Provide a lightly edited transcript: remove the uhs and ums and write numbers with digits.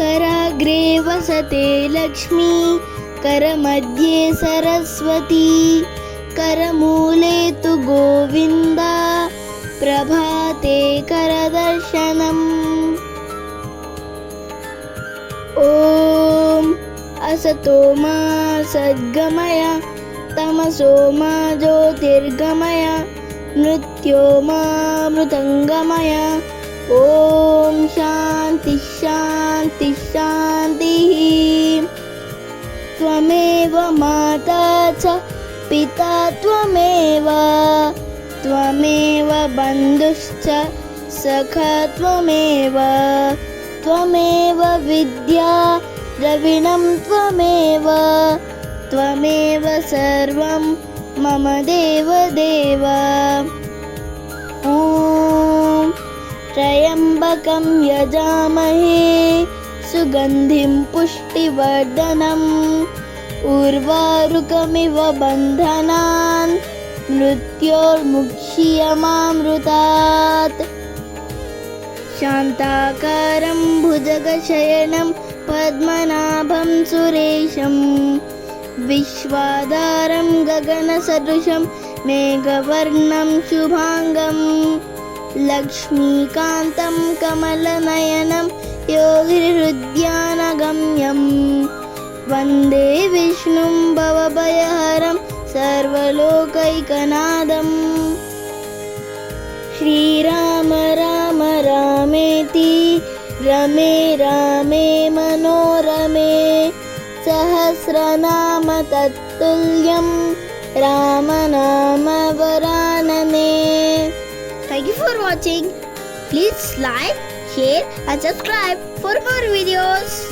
कराग्रे वसते लक्ष्मी करमध्ये सरस्वती करमूले तु गोविन्दा प्रभाते करदर्शनम्। ॐ असतो मा सद्गमय तमसो मा ज्योतिर्गमय मृत्योर्मामृतङ्गमय। ॐ शान्ति शान्ति शान्तिः। त्वमेव माता च पिता त्वमेव त्वमेव बन्धुश्च सखा त्वमेव त्वमेव विद्या द्रविणं त्वमेव त्वमेव सर्वं मम देवदेव। ॐ त्र्यम्बकं यजामहे सुगन्धिं पुष्टिवर्धनम् उर्वारुकमिव बन्धनान् मृत्योर्मुक्षीयमामृतात्। शान्ताकारं भुजगशयनं पद्मनाभं सुरेशं विश्वाधारं गगनसदृशं मेघवर्णं शुभांगं लक्ष्मीकान्तं कमलनयनं योगिहृद्यानगम्यं वन्दे विष्णुं भवभयहरं सर्वलोकैकनाथम्। श्रीराम राम रामेति रमे रामे मनोरमे सहस्रनाम तत्तुल्यं रामनाम वरानने। Thank you for watching. Please like, share and subscribe for more videos.